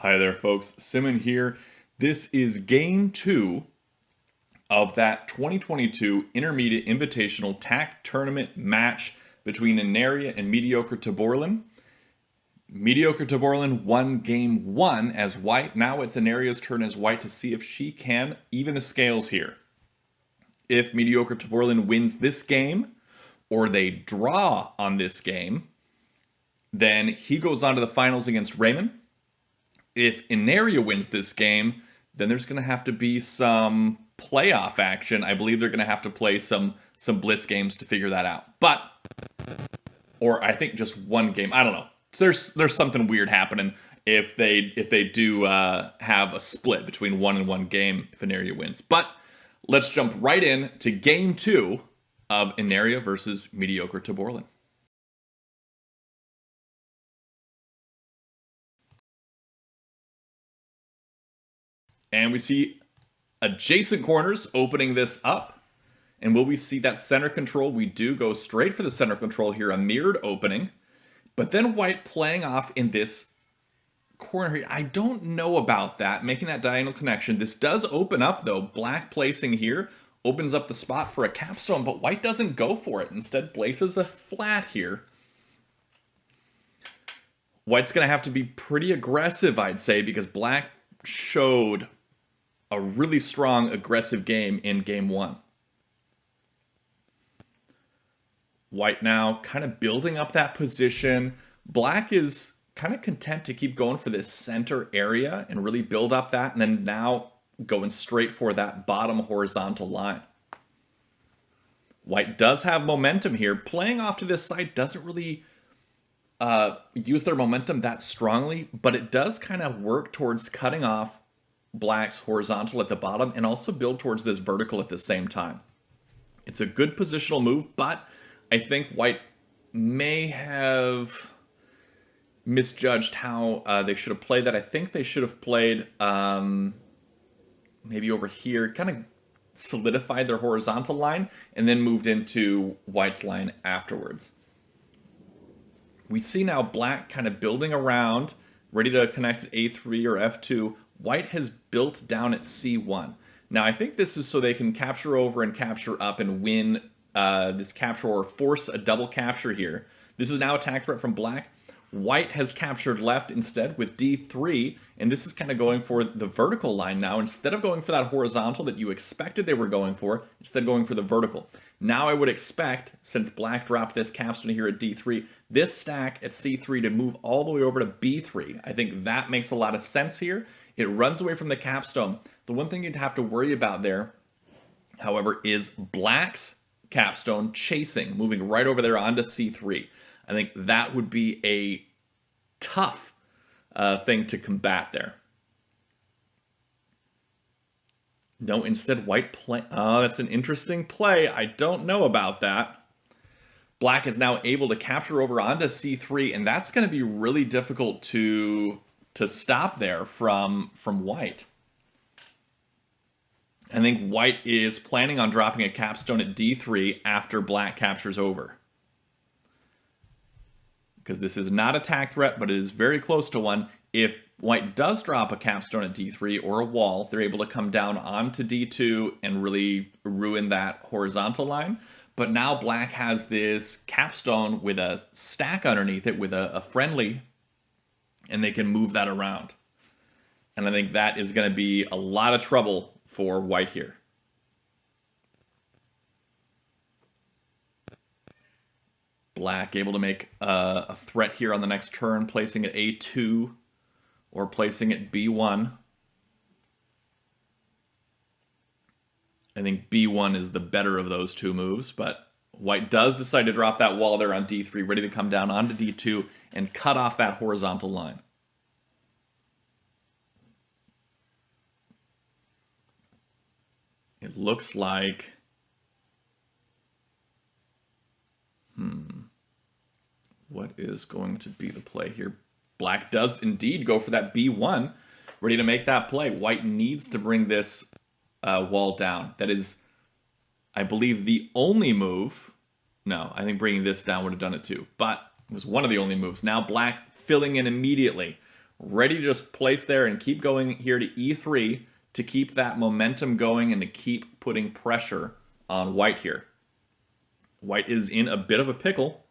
Hi there, folks. Simon here. This is game 2 of that 2022 Intermediate Invitational Tak Tournament match between Ineria and MediocreTaborlin. MediocreTaborlin won game 1 as white. Now it's Ineria's turn as white to see if she can even the scales here. If MediocreTaborlin wins this game, or they draw on this game, then he goes on to the finals against Raymond. If Ineria wins this game, then there's going to have to be some playoff action. I believe they're going to have to play some blitz games to figure that out. Or I think just one game. I don't know. There's something weird happening if they do have a split between 1 and 1 game if Ineria wins. But let's jump right in to game 2 of Ineria versus MediocreTaborlin. And we see adjacent corners opening this up. And will we see that center control? We do go straight for the center control here, a mirrored opening. But then white playing off in this corner here. I don't know about that, making that diagonal connection. This does open up, though. Black placing here opens up the spot for a capstone, but white doesn't go for it. Instead, places a flat here. White's going to have to be pretty aggressive, I'd say, because black showed a really strong, aggressive game in game 1. White now kind of building up that position. Black is kind of content to keep going for this center area and really build up that, and then now going straight for that bottom horizontal line. White does have momentum here. Playing off to this side doesn't really use their momentum that strongly, but it does kind of work towards cutting off black's horizontal at the bottom and also build towards this vertical at the same time. It's a good positional move, but I think white may have misjudged how they should have played that. I think they should have played maybe over here, kind of solidified their horizontal line and then moved into white's line afterwards. We see now black kind of building around, ready to connect at A3 or F2. White has built down at C1. Now, I think this is so they can capture over and capture up and win this capture or force a double capture here. This is now a attack threat from black. White has captured left instead with D3, and this is kind of going for the vertical line now. Instead of going for that horizontal that you expected they were going for, instead going for the vertical. Now I would expect, since black dropped this capstone here at D3, this stack at C3 to move all the way over to B3. I think that makes a lot of sense here. It runs away from the capstone. The one thing you'd have to worry about there, however, is black's capstone chasing, moving right over there onto C3. I think that would be a tough thing to combat there. No, instead white play. Oh, that's an interesting play. I don't know about that. Black is now able to capture over onto C3, and that's going to be really difficult to stop there from white. I think white is planning on dropping a capstone at D3 after black captures over. Because this is not a attack threat, but it is very close to one. If white does drop a capstone at D3 or a wall, they're able to come down onto D2 and really ruin that horizontal line. But now black has this capstone with a stack underneath it with a friendly, and they can move that around. And I think that is going to be a lot of trouble for white here. Black able to make a threat here on the next turn, placing at A2 or placing at B1. I think B1 is the better of those two moves, but white does decide to drop that wall there on D3, ready to come down onto D2 and cut off that horizontal line. It looks like... What is going to be the play here? Black does indeed go for that B1, ready to make that play. White needs to bring this wall down. That is, I believe, the only move. No, I think bringing this down would have done it too. But it was one of the only moves. Now black filling in immediately. ready to just place there and keep going here to e3 to keep that momentum going and to keep putting pressure on white here. White is in a bit of a pickle.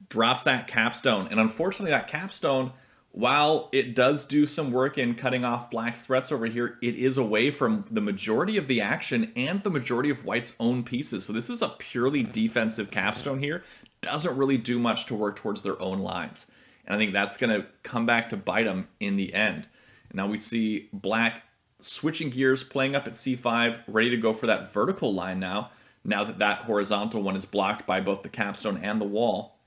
Drops that capstone. And unfortunately, that capstone, while it does do some work in cutting off black's threats over here, it is away from the majority of the action and the majority of white's own pieces. So this is a purely defensive capstone here. Doesn't really do much to work towards their own lines. And I think that's going to come back to bite them in the end. And now we see black switching gears, playing up at c5, ready to go for that vertical line now that that horizontal one is blocked by both the capstone and the wall.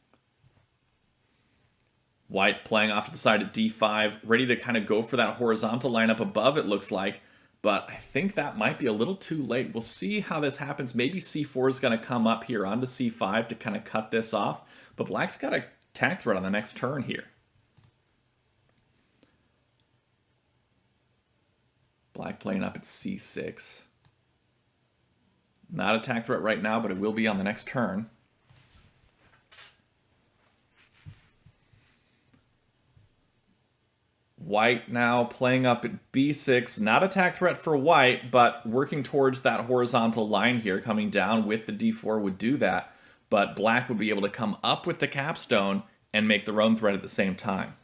White playing off to the side at d5, ready to kind of go for that horizontal line up above, it looks like. But I think that might be a little too late. We'll see how this happens. Maybe c4 is going to come up here onto c5 to kind of cut this off. But black's got a attack threat on the next turn here. Black playing up at c6. Not attack threat right now, but it will be on the next turn. White now playing up at b6. Not attack threat for white, but working towards that horizontal line here. Coming down with the d4 would do that. But black would be able to come up with the capstone and make their own threat at the same time.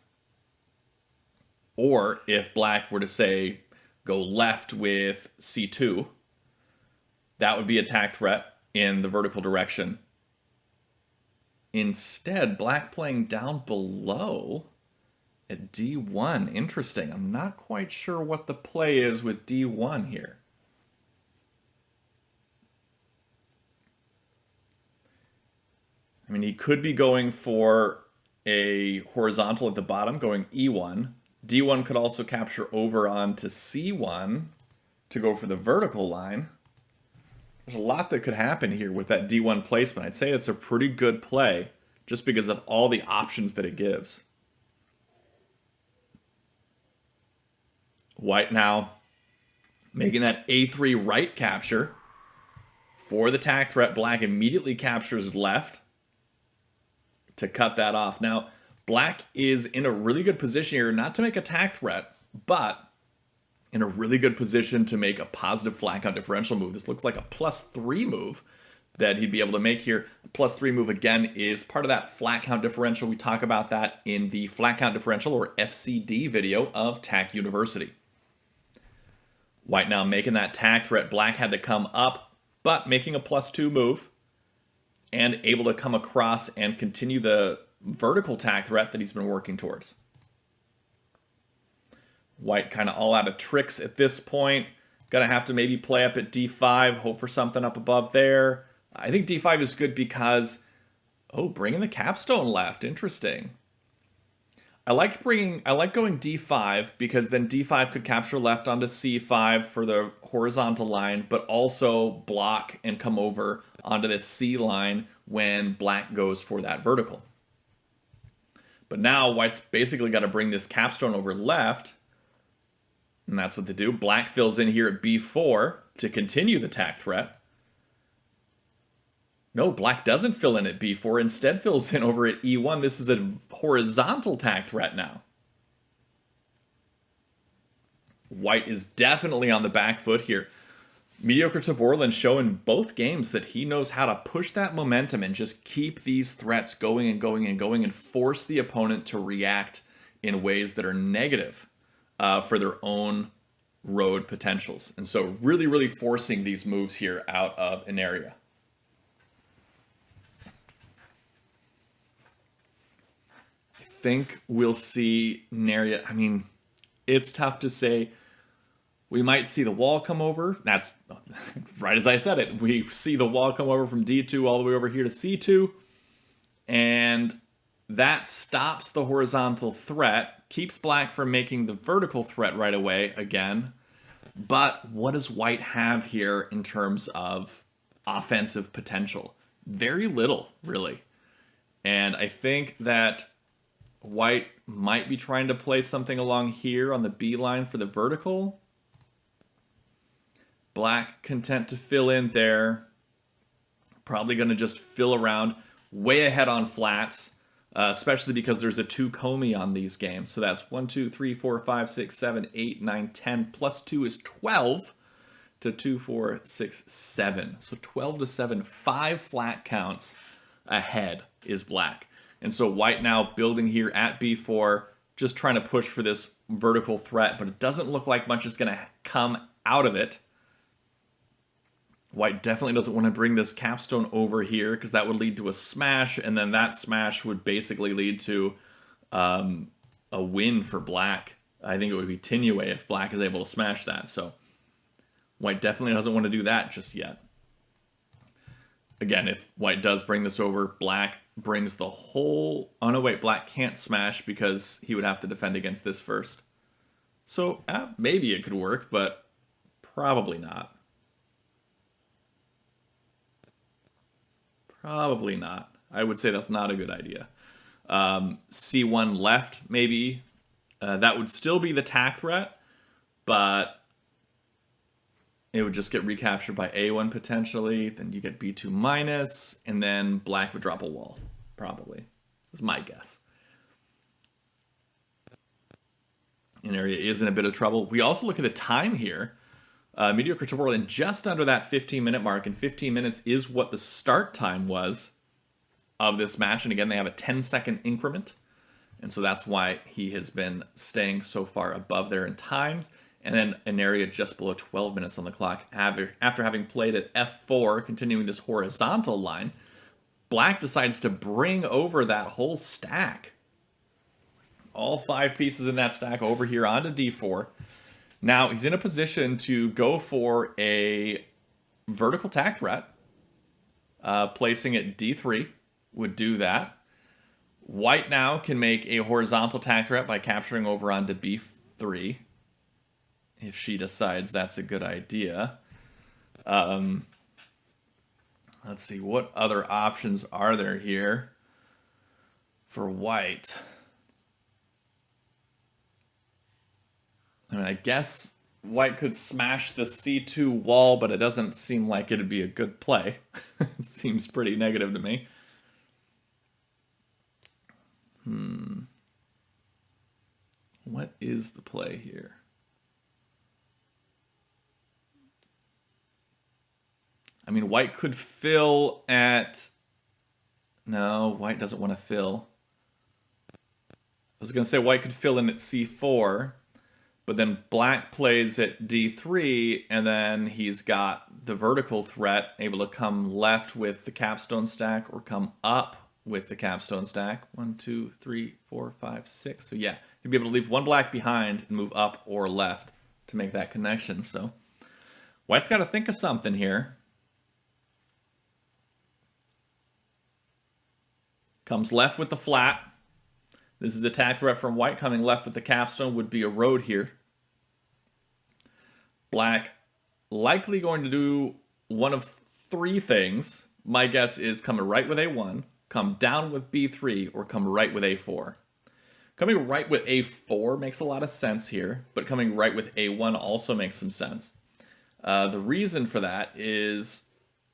Or if black were to, say, go left with c2, that would be attack threat in the vertical direction. Instead, black playing down below at d1. Interesting. I'm not quite sure what the play is with d1 here. I mean, he could be going for a horizontal at the bottom, going e1. d1 could also capture over onto c1 to go for the vertical line. There's a lot that could happen here with that d1 placement. I'd say it's a pretty good play just because of all the options that it gives. White now making that a3 right capture for the attack threat. Black immediately captures left to cut that off. Now, black is in a really good position here, not to make attack threat, but in a really good position to make a positive flat count differential move. This looks like a +3 move that he'd be able to make here. The +3 move, again, is part of that flat count differential. We talk about that in the flat count differential, or FCD, video of Tak University. White now making that attack threat. Black had to come up, but making a +2 move and able to come across and continue the vertical attack threat that he's been working towards. White kind of all out of tricks at this point. Gonna have to maybe play up at d5, hope for something up above there. I think d5 is good because, oh, bringing the capstone left. Interesting. I like going d5 because then d5 could capture left onto c5 for the horizontal line, but also block and come over onto this c line when black goes for that vertical. But now white's basically got to bring this capstone over left, and that's what they do. Black fills in here at b4 to continue the attack threat. No, black doesn't fill in at b4, instead fills in over at e1. This is a horizontal attack threat now. White is definitely on the back foot here. MediocreTaborlin showing both games that he knows how to push that momentum and just keep these threats going and going and going and force the opponent to react in ways that are negative for their own road potentials. And so really, really forcing these moves here out of Ineria. I think we'll see Ineria. I mean, it's tough to say. We might see the wall come over. That's right as I said it. We see the wall come over from D2 all the way over here to C2. And that stops the horizontal threat, keeps black from making the vertical threat right away again. But what does white have here in terms of offensive potential? Very little, really. And I think that white might be trying to play something along here on the B line for the vertical. Black content to fill in there. Probably going to just fill around way ahead on flats. especially because there's a 2 Comey on these games. So that's 1, 2, 3, 4, 5, 6, 7, 8, 9, 10. Plus 2 is 12 to 2, 4, 6, 7. So 12 to 7, 5 flat counts ahead is black. And so white now building here at b4, just trying to push for this vertical threat, but it doesn't look like much is going to come out of it. White definitely doesn't want to bring this capstone over here because that would lead to a smash, and then that smash would basically lead to a win for black. I think it would be Tinue if black is able to smash that. So white definitely doesn't want to do that just yet. Again, if white does bring this over, black brings the whole... Oh no, wait, black can't smash because he would have to defend against this first. So maybe it could work, but probably not. Probably not. I would say that's not a good idea. C1 left, maybe. That would still be the tak threat, but it would just get recaptured by A1 potentially. Then you get B2 minus, and then black would drop a wall, probably. That's my guess. Ineria is in a bit of trouble. We also look at the time here. MediocreTaborlin just under that 15-minute mark, and 15 minutes is what the start time was of this match. And again, they have a 10-second increment, and so that's why he has been staying so far above there in times. And then Ineria just below 12 minutes on the clock after having played at f4, continuing this horizontal line. Black decides to bring over that whole stack. All 5 pieces in that stack over here onto d4. Now, he's in a position to go for a vertical tak threat. Placing at d3 would do that. White now can make a horizontal tak threat by capturing over onto b3. If she decides that's a good idea. Let's see, what other options are there here for white? I mean, I guess white could smash the c2 wall, but it doesn't seem like it'd be a good play. It seems pretty negative to me. What is the play here? I mean, white could fill at... No, white doesn't want to fill. I was going to say white could fill in at c4, but then black plays at d3, and then he's got the vertical threat, able to come left with the capstone stack or come up with the capstone stack. 1, 2, 3, 4, 5, 6. So yeah, he'd be able to leave one black behind and move up or left to make that connection. So white's got to think of something here. Comes left with the flat. This is a tak threat from white. Coming left with the capstone would be a road here. Black likely going to do one of 3 things. My guess is come right with A1, come down with B3, or come right with A4. Coming right with A4 makes a lot of sense here, but coming right with A1 also makes some sense. The reason for that is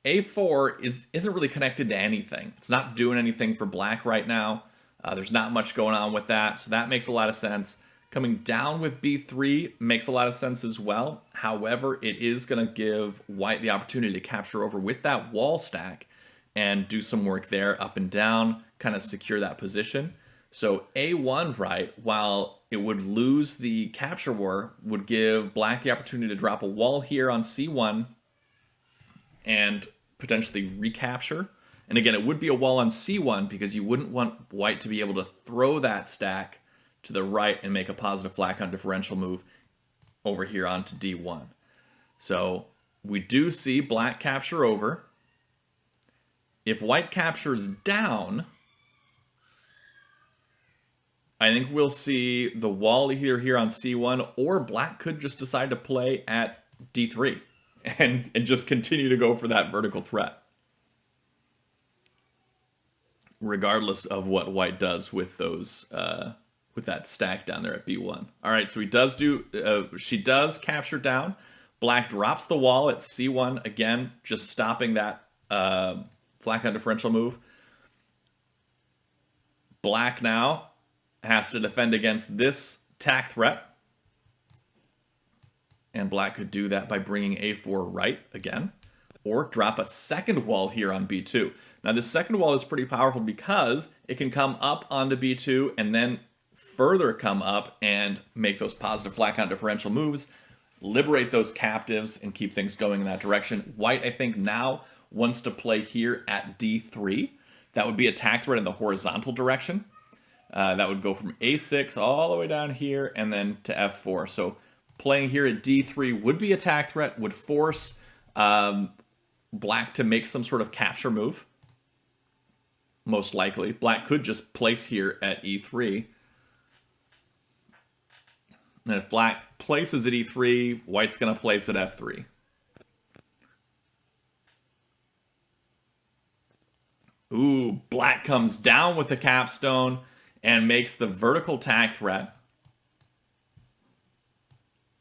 A4 isn't really connected to anything. It's not doing anything for black right now. There's not much going on with that, so that makes a lot of sense. Coming down with B3 makes a lot of sense as well. However, it is going to give white the opportunity to capture over with that wall stack and do some work there, up and down, kind of secure that position. So A1 right, while it would lose the capture war, would give black the opportunity to drop a wall here on C1 and potentially recapture. And again, it would be a wall on C1 because you wouldn't want white to be able to throw that stack to the right and make a positive flat count differential move over here onto D1. So we do see black capture over. If white captures down, I think we'll see the wall either here on C1, or black could just decide to play at D3 and just continue to go for that vertical threat, regardless of what white does with those with that stack down there at B1. All right, so he does do she does capture down. Black drops the wall at C1 again, just stopping that flat count differential move. Black now has to defend against this tak threat. And black could do that by bringing a4 right again, or drop a second wall here on b2. Now this second wall is pretty powerful because it can come up onto b2 and then further come up and make those positive flat count differential moves, liberate those captives, and keep things going in that direction. White, I think, now wants to play here at d3. That would be a tak threat in the horizontal direction. That would go from a6 all the way down here and then to f4. So playing here at d3 would be a tak threat, would force black to make some sort of capture move, most likely. Black could just place here at e3. And if black places at e3, white's going to place at f3. Ooh, black comes down with the capstone and makes the vertical tak threat.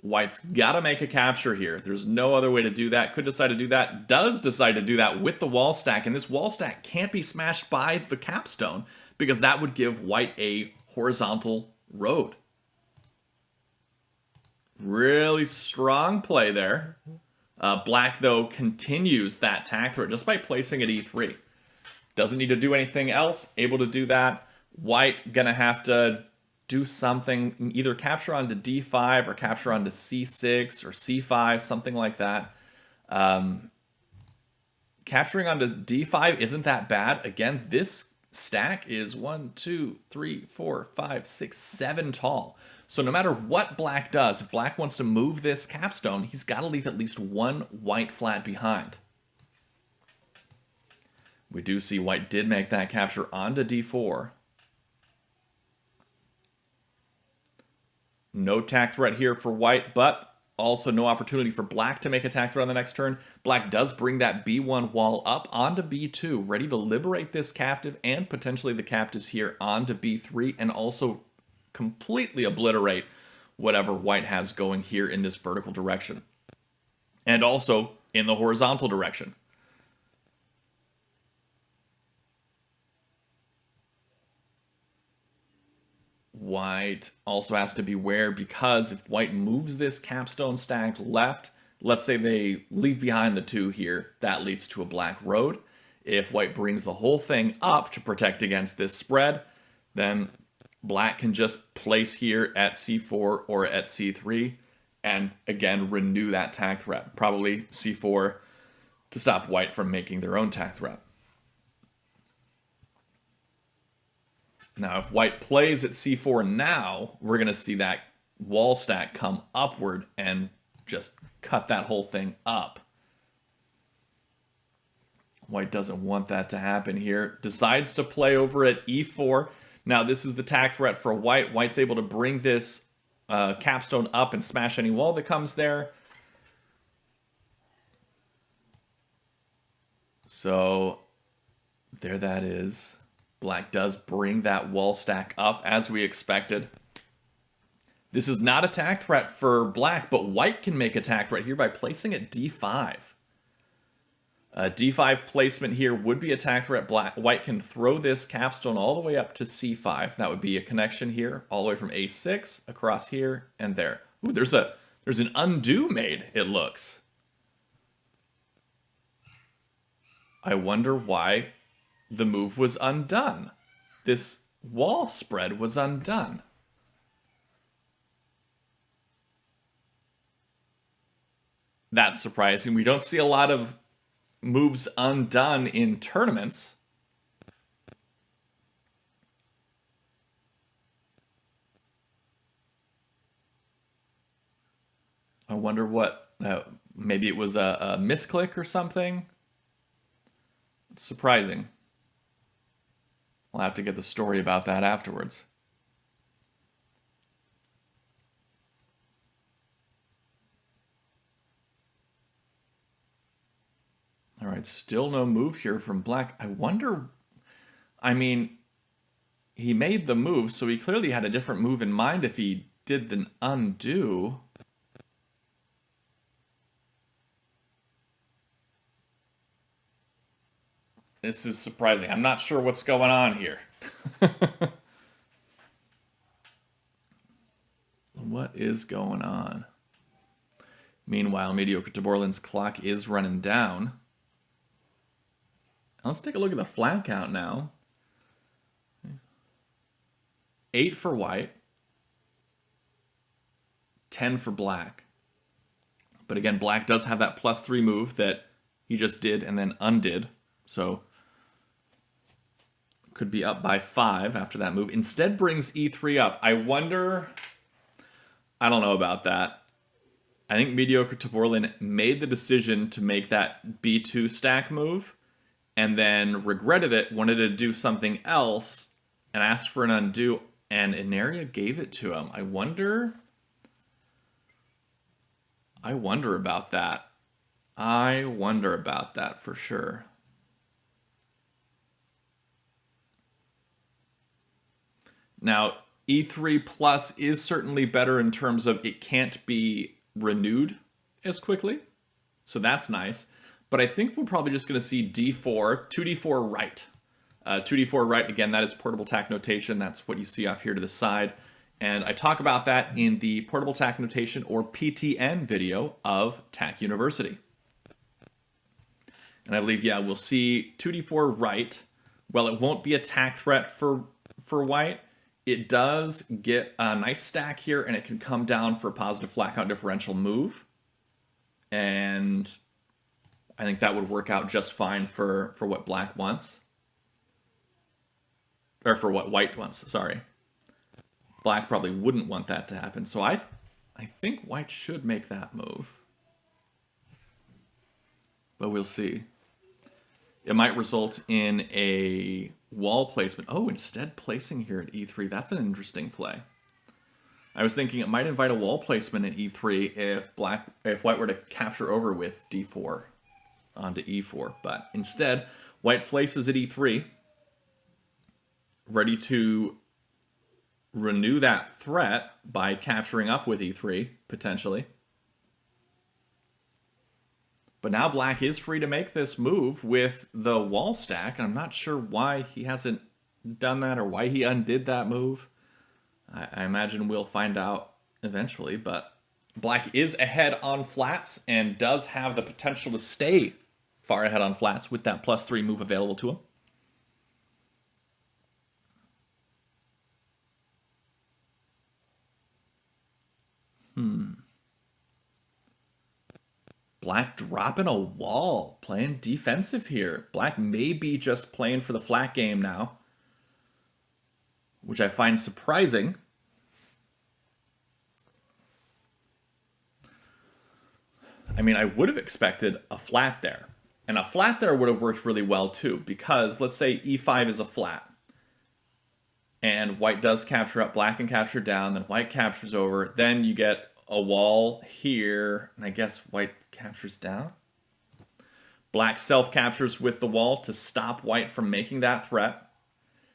White's got to make a capture here. There's no other way to do that. Could decide to do that. Does decide to do that with the wall stack. And this wall stack can't be smashed by the capstone because that would give white a horizontal road. Really strong play there. Black, though, continues that tak threat just by placing at e3. Doesn't need to do anything else. Able to do that. White gonna have to do something, either capture onto d5 or capture onto c6 or c5, something like that. Capturing onto d5 isn't that bad. Again, this stack is 1, 2, 3, 4, 5, 6, 7 tall. So no matter what black does, if black wants to move this capstone, he's got to leave at least one white flat behind. We do see white did make that capture onto d4. No tak threat here for white, but also no opportunity for black to make a tak threat on the next turn. Black does bring that b1 wall up onto b2, ready to liberate this captive and potentially the captives here onto b3, and also completely obliterate whatever white has going here in this vertical direction. And also in the horizontal direction. White also has to beware because if white moves this capstone stack left, let's say they leave behind the 2 here, that leads to a black road. If white brings the whole thing up to protect against this spread, then black can just place here at c4 or at c3 and again renew that tak threat. Probably c4 to stop white from making their own tak threat. Now, if white plays at c4 now, we're going to see that wall stack come upward and just cut that whole thing up. White doesn't want that to happen here. Decides to play over at e4. Now, this is the tak threat for white. White's able to bring this capstone up and smash any wall that comes there. So, there that is. Black does bring that wall stack up as we expected. This is not a tak threat for black, but white can make a tak threat here by placing at d5. D5 placement here would be a tak threat. White can throw this capstone all the way up to c5. That would be a connection here, all the way from a6 across here and there. Ooh, there's an undo made, it looks. I wonder why the move was undone. This wall spread was undone. That's surprising. We don't see a lot of moves undone in tournaments. I wonder what, maybe it was a misclick or something. It's surprising. We'll have to get the story about that afterwards. All right, still no move here from black. I wonder, I mean, he made the move, so he clearly had a different move in mind if he did the undo. This is surprising. I'm not sure what's going on here. What is going on? Meanwhile, MediocreTaborlin's clock is running down. Let's take a look at the flat count now. 8 for white. 10 for black. But again, black does have that +3 move that he just did and then undid. So could be up by 5 after that move. Instead brings e3 up. I wonder... I don't know about that. I think MediocreTaborlin made the decision to make that b2 stack move and then regretted it, wanted to do something else, and asked for an undo, and Ineria gave it to him. I wonder about that. I wonder about that for sure. Now, E3 plus is certainly better in terms of it can't be renewed as quickly. So that's nice. But I think we're probably just going to see D4, 2D4 right. 2D4 right, again, that is portable tak notation. That's what you see off here to the side. And I talk about that in the portable tak notation or PTN video of Tak University. And I believe, yeah, we'll see 2D4 right. Well, it won't be a tak threat for white. It does get a nice stack here, and it can come down for a positive flat count differential move. And I think that would work out just fine for what black wants. Or for what white wants, sorry. Black probably wouldn't want that to happen. So I think white should make that move. But we'll see. It might result in a wall placement. Oh, instead placing here at e3. That's an interesting play. I was thinking it might invite a wall placement at e3 if white were to capture over with d4 onto e4. But instead, white places at e3, ready to renew that threat by capturing up with e3, potentially. But now black is free to make this move with the wall stack, and I'm not sure why he hasn't done that or why he undid that move. I imagine we'll find out eventually, but black is ahead on flats and does have the potential to stay far ahead on flats with that +3 move available to him. Black dropping a wall, playing defensive here. Black may be just playing for the flat game now, which I find surprising. I mean, I would have expected a flat there. And a flat there would have worked really well too, because let's say e5 is a flat. And white does capture up, black can capture down, then white captures over. Then you get a wall here, and I guess white captures down. Black self-captures with the wall to stop white from making that threat.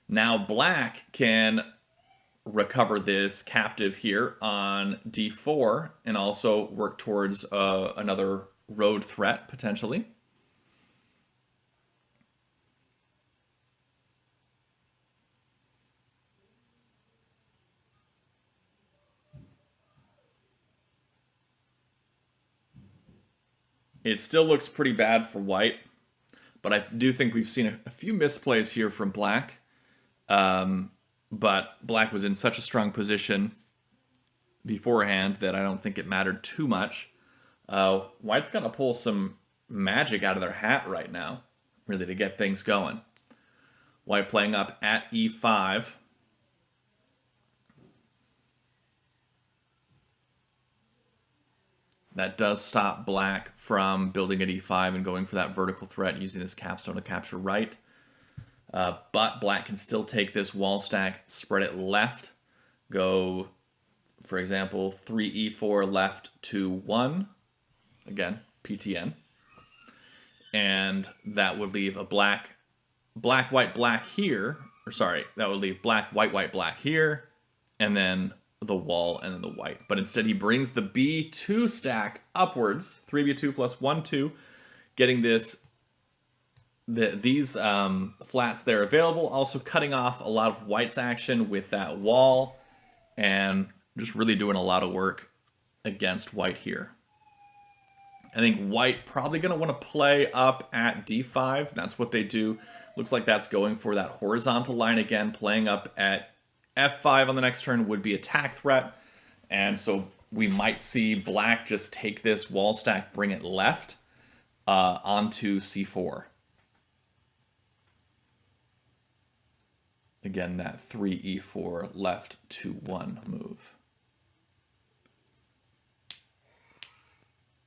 Now black can recover this captive here on d4 and also work towards another road threat, potentially. It still looks pretty bad for white, but I do think we've seen a few misplays here from black. But black was in such a strong position beforehand that I don't think it mattered too much. White's got to pull some magic out of their hat right now, really, to get things going. White playing up at e5. That does stop black from building at e5 and going for that vertical threat using this capstone to capture right. But black can still take this wall stack, spread it left, go, for example, 3e4 left to 1. Again, PTN. And that would leave a black, white, black here. Or sorry, that would leave black, white, black here. And then the wall and then the white. But instead he brings the b2 stack upwards. 3b2 plus 1, 2. Getting this these flats there available. Also cutting off a lot of white's action with that wall, and just really doing a lot of work against white here. I think white probably going to want to play up at d5. That's what they do. Looks like that's going for that horizontal line again. Playing up at f5 on the next turn would be attack threat. And so we might see black just take this wall stack, bring it left onto c4. Again, that 3e4 left to 1 move.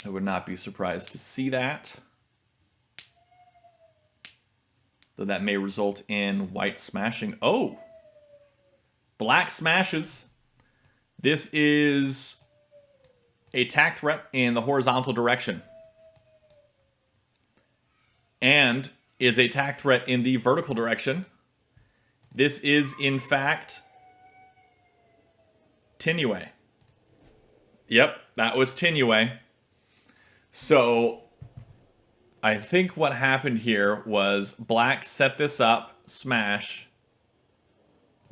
I would not be surprised to see that. Though that may result in white smashing. Oh! Black smashes. This is a attack threat in the horizontal direction. And is a attack threat in the vertical direction. This is, in fact, Tinue. Yep, that was Tinue. So, I think what happened here was black set this up, smash.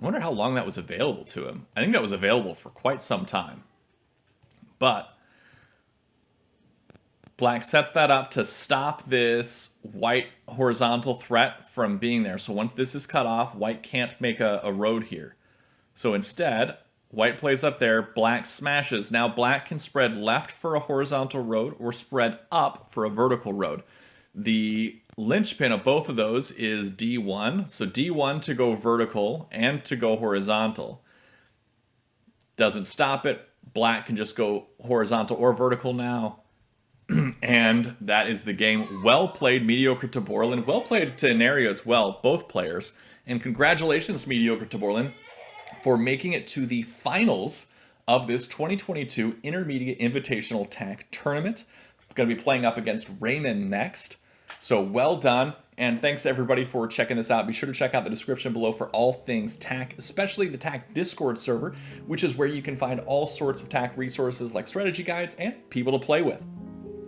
I wonder how long that was available to him. I think that was available for quite some time. But black sets that up to stop this white horizontal threat from being there. So once this is cut off, white can't make a road here. So instead, white plays up there, black smashes. Now black can spread left for a horizontal road or spread up for a vertical road. The linchpin of both of those is D1. So D1 to go vertical and to go horizontal. Doesn't stop it. Black can just go horizontal or vertical now. And that is the game. Well played, MediocreTaborlin. Well played to Ineria as well, both players. And congratulations, MediocreTaborlin, for making it to the finals of this 2022 Intermediate Invitational Tak Tournament. Going to be playing up against Raymond next. So well done, and thanks everybody for checking this out. Be sure to check out the description below for all things Tak, especially the Tak Discord server, which is where you can find all sorts of Tak resources like strategy guides and people to play with.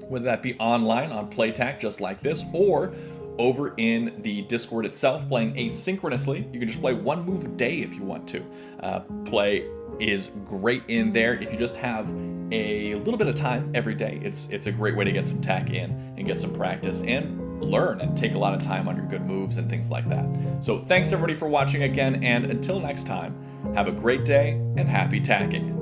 Whether that be online on PlayTak just like this, or over in the Discord itself playing asynchronously. You can just play one move a day if you want to. Play is great in there if you just have a little bit of time every day. It's a great way to get some Tak in and get some practice and learn and take a lot of time on your good moves and things like that. So thanks everybody for watching again, and until next time, have a great day and happy tacking.